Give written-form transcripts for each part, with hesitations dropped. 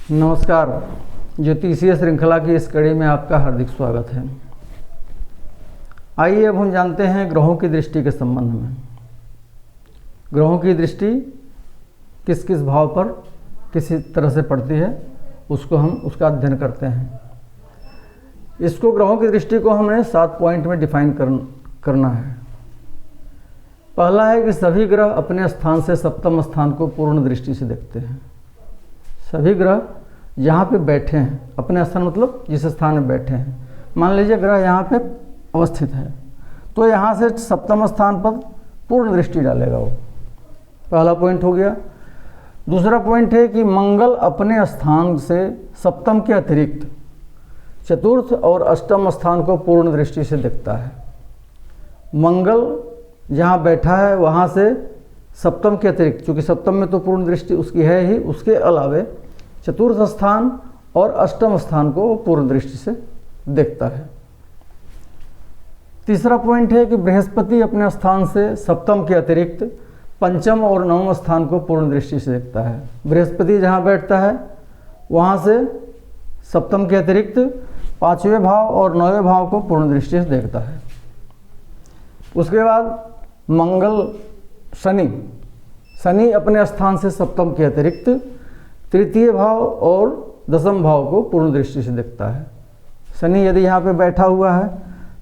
नमस्कार। ज्योतिषीय श्रृंखला की इस कड़ी में आपका हार्दिक स्वागत है। आइए अब हम जानते हैं ग्रहों की दृष्टि के संबंध में। ग्रहों की दृष्टि किस किस भाव पर किस तरह से पड़ती है उसका अध्ययन करते हैं। इसको ग्रहों की दृष्टि को हमने 7 पॉइंट में डिफाइन करना है। पहला है कि सभी ग्रह अपने स्थान से सप्तम स्थान को पूर्ण दृष्टि से देखते हैं। सभी ग्रह जहाँ पे बैठे हैं, अपने स्थान मतलब जिस स्थान में बैठे हैं, मान लीजिए ग्रह यहाँ पे अवस्थित है तो यहाँ से सप्तम स्थान पर पूर्ण दृष्टि डालेगा वो। पहला पॉइंट हो गया। दूसरा पॉइंट है कि मंगल अपने स्थान से सप्तम के अतिरिक्त चतुर्थ और अष्टम स्थान को पूर्ण दृष्टि से देखता है। मंगल जहाँ बैठा है वहाँ से सप्तम के अतिरिक्त, चूँकि सप्तम में तो पूर्ण दृष्टि उसकी है ही, उसके अलावे चतुर्थ स्थान और अष्टम स्थान को पूर्ण दृष्टि से देखता है। तीसरा पॉइंट है कि बृहस्पति अपने स्थान से सप्तम के अतिरिक्त पंचम और नवम स्थान को पूर्ण दृष्टि से देखता है। बृहस्पति जहाँ बैठता है वहाँ से सप्तम के अतिरिक्त पाँचवें भाव और नौवें भाव को पूर्ण दृष्टि से देखता है। उसके बाद मंगल शनि अपने स्थान से सप्तम के अतिरिक्त तृतीय भाव और दसम भाव को पूर्ण दृष्टि से देखता है। शनि यदि यहाँ पे बैठा हुआ है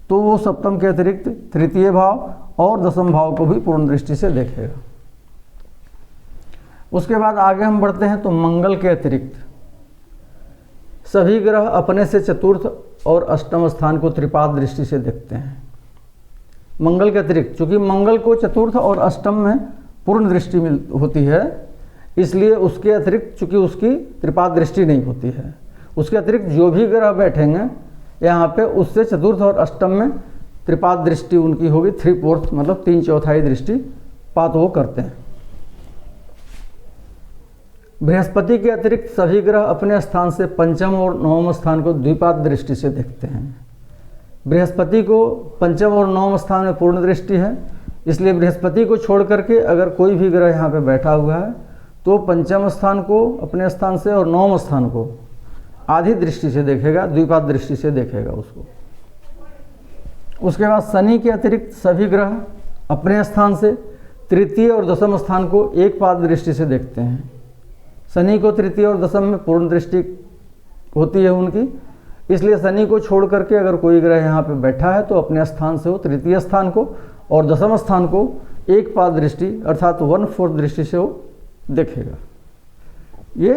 तो वो सप्तम के अतिरिक्त तृतीय भाव और दसम भाव को भी पूर्ण दृष्टि से देखेगा। उसके बाद आगे हम बढ़ते हैं तो मंगल के अतिरिक्त सभी ग्रह अपने से चतुर्थ और अष्टम स्थान को त्रिपाद दृष्टि से देखते हैं। मंगल के अतिरिक्त, चूँकि मंगल को चतुर्थ और अष्टम में पूर्ण दृष्टि होती है, इसलिए उसके अतिरिक्त चूँकि उसकी त्रिपाद दृष्टि नहीं होती है, उसके अतिरिक्त जो भी ग्रह बैठेंगे यहाँ पे उससे चतुर्थ और अष्टम में त्रिपाद दृष्टि उनकी होगी। 3/4 मतलब 3/4 दृष्टि पात वो करते हैं। बृहस्पति के अतिरिक्त सभी ग्रह अपने स्थान से पंचम और नवम स्थान को द्विपाद दृष्टि से देखते हैं। बृहस्पति को पंचम और नवम स्थान में पूर्ण दृष्टि है, इसलिए बृहस्पति को छोड़ करके अगर कोई भी ग्रह यहाँ पे बैठा हुआ है तो पंचम स्थान को अपने स्थान से और नवम स्थान को आधी दृष्टि से देखेगा, द्विपाद दृष्टि से देखेगा उसको। उसके बाद शनि के अतिरिक्त सभी ग्रह अपने स्थान से तृतीय और दसम स्थान को एक पाद दृष्टि से देखते हैं। शनि को तृतीय और दसम में पूर्ण दृष्टि होती है उनकी, इसलिए शनि को छोड़ करके अगर कोई ग्रह यहाँ पे बैठा है तो अपने स्थान से वो तृतीय स्थान को और दसम स्थान को एक पाद दृष्टि अर्थात 1/4 दृष्टि से वो देखेगा। ये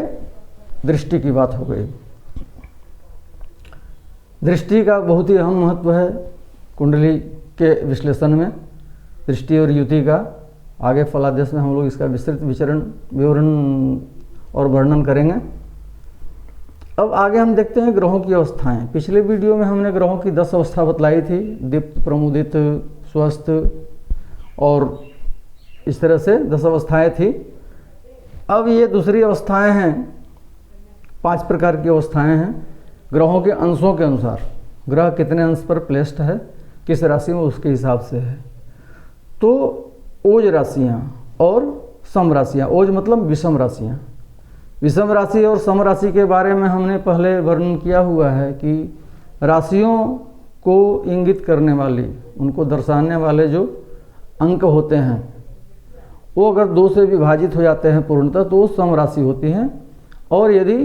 दृष्टि की बात हो गई। दृष्टि का बहुत ही अहम महत्व है कुंडली के विश्लेषण में। दृष्टि और युति का आगे फलादेश में हम लोग इसका विस्तृत विवरण और वर्णन करेंगे। अब आगे हम देखते हैं ग्रहों की अवस्थाएं। पिछले वीडियो में हमने ग्रहों की 10 अवस्था बतलाई थी, दीप्त, प्रमुदित, स्वस्थ और इस तरह से 10 अवस्थाएं थी। अब ये दूसरी अवस्थाएं हैं, 5 प्रकार की अवस्थाएं हैं ग्रहों के अंशों के अनुसार। ग्रह कितने अंश पर प्लेस्ड है, किस राशि में, उसके हिसाब से है। तो ओज राशियाँ और सम राशियाँ, ओज मतलब विषम राशियाँ। विषम राशि और सम राशि के बारे में हमने पहले वर्णन किया हुआ है कि राशियों को इंगित करने वाली, उनको दर्शाने वाले जो अंक होते हैं वो अगर 2 से विभाजित हो जाते हैं पूर्णतः तो वो सम राशि होती हैं, और यदि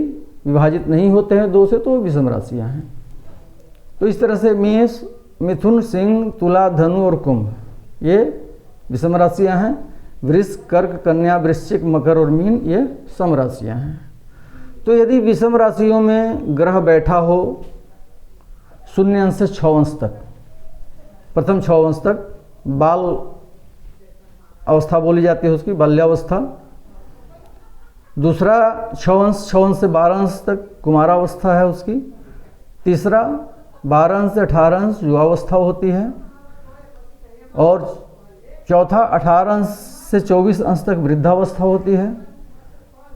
विभाजित नहीं होते हैं 2 से तो विषम राशियाँ हैं। तो इस तरह से मेष, मिथुन, सिंह, तुला, धनु और कुंभ ये विषम राशियाँ हैं। वृष, कर्क, कन्या, वृश्चिक, मकर और मीन ये सम राशियाँ हैं। तो यदि विषम राशियों में ग्रह बैठा हो 0 अंश से 6 अंश तक, प्रथम 6 अंश तक बाल अवस्था बोली जाती है उसकी, बाल्यावस्था। दूसरा 6 अंश से 12 अंश तक कुमारावस्था है उसकी। तीसरा 12 अंश से 18 अंश युवावस्था होती है। और चौथा 18 अंश से 24 अंश तक वृद्धावस्था होती है।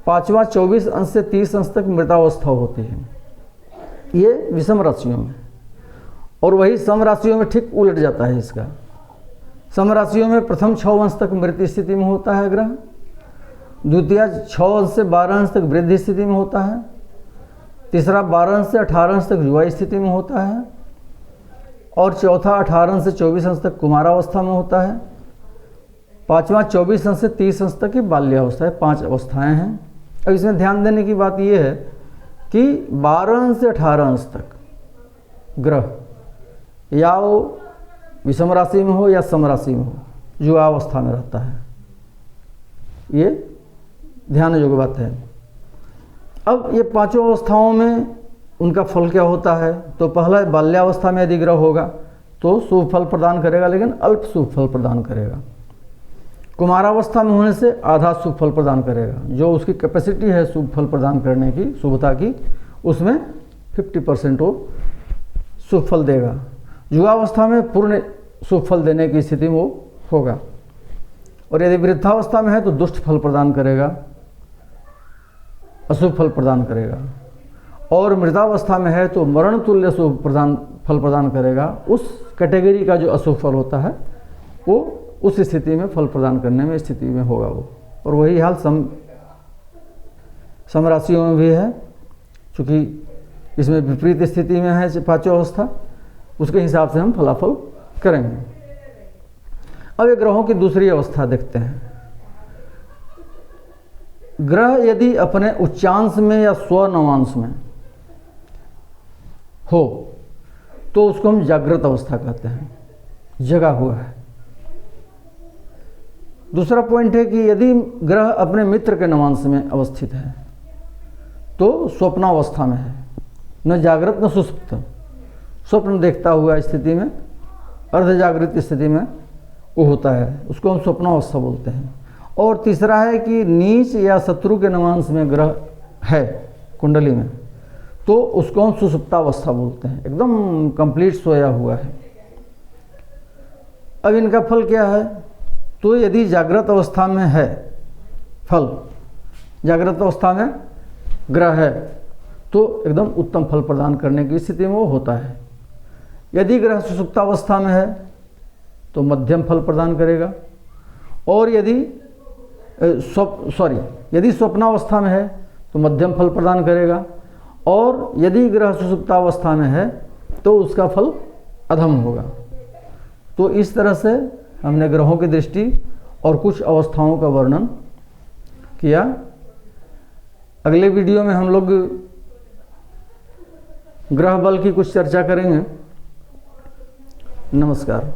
पांचवा 24 अंश से 30 अंश तक मृतावस्था होती है। ये विषम राशियों में। और वही सम राशियों में ठीक उलट जाता है इसका। सम राशियों में प्रथम 6 अंश तक मृत स्थिति में होता है ग्रह, द्वितीय 6 अंश से 12 अंश तक वृद्धि स्थिति में होता है, तीसरा 12 अंश से 18 अंश तक युवा स्थिति में होता है, और चौथा 18 अंश से 24 अंश तक कुमारावस्था में होता है। पांचवा 24 अंश से 30 अंश तक की बाल्यावस्था है। 5 अवस्थाएं हैं। अब इसमें ध्यान देने की बात यह है कि 12 अंश से 18 अंश तक ग्रह या वो विषम राशि में हो या सम राशि में हो, युवावस्था में रहता है। ये ध्यान योग्य बात है। अब ये पांचों अवस्थाओं में उनका फल क्या होता है? तो पहला बाल्यावस्था में यदि ग्रह होगा तो शुभ फल प्रदान करेगा, लेकिन अल्प शुभ फल प्रदान करेगा। कुमारावस्था में होने से आधा शुभ फल प्रदान करेगा, जो उसकी कैपेसिटी है शुभ फल प्रदान करने की, शुभता की, उसमें 50% वो शुभ फल देगा। युवावस्था में पूर्ण शुभ फल देने की स्थिति में वो होगा। और यदि वृद्धावस्था में है तो दुष्ट फल प्रदान करेगा, अशुभ फल प्रदान करेगा। और मृदावस्था में है तो मरण तुल्य शुभ फल प्रदान करेगा। उस कैटेगरी का जो अशुभ फल होता है वो उस स्थिति में फल प्रदान करने में स्थिति में होगा वो। और वही हाल सम राशियों में भी है, क्योंकि इसमें विपरीत स्थिति में है पांचों अवस्था, उसके हिसाब से हम फलाफल करेंगे। अब ये ग्रहों की दूसरी अवस्था देखते हैं। ग्रह यदि अपने उच्चांश में या स्वनवांश में हो तो उसको हम जागृत अवस्था कहते हैं, जगा हुआ है। दूसरा पॉइंट है कि यदि ग्रह अपने मित्र के नवांश में अवस्थित है तो स्वप्नावस्था में है, न जागृत न सुषुप्त, स्वप्न देखता हुआ स्थिति में, अर्धजागृत स्थिति में वो होता है, उसको हम स्वप्नावस्था बोलते हैं। और तीसरा है कि नीच या शत्रु के नवांश में ग्रह है कुंडली में तो उसको हम सुषुप्तावस्था बोलते हैं, एकदम कंप्लीट सोया हुआ है। अब इनका फल क्या है? तो यदि जागृत अवस्था में है फल, जागृत अवस्था में ग्रह है तो एकदम उत्तम फल प्रदान करने की स्थिति में वो होता है। यदि ग्रह सुषुप्तावस्था में है तो मध्यम फल प्रदान करेगा। और यदि स्वप्नावस्था में है तो मध्यम फल प्रदान करेगा। और यदि ग्रह सुषुप्तावस्था में है तो उसका फल अधम होगा। तो इस तरह से हमने ग्रहों की दृष्टि और कुछ अवस्थाओं का वर्णन किया। अगले वीडियो में हम लोग ग्रह बल की कुछ चर्चा करेंगे। नमस्कार।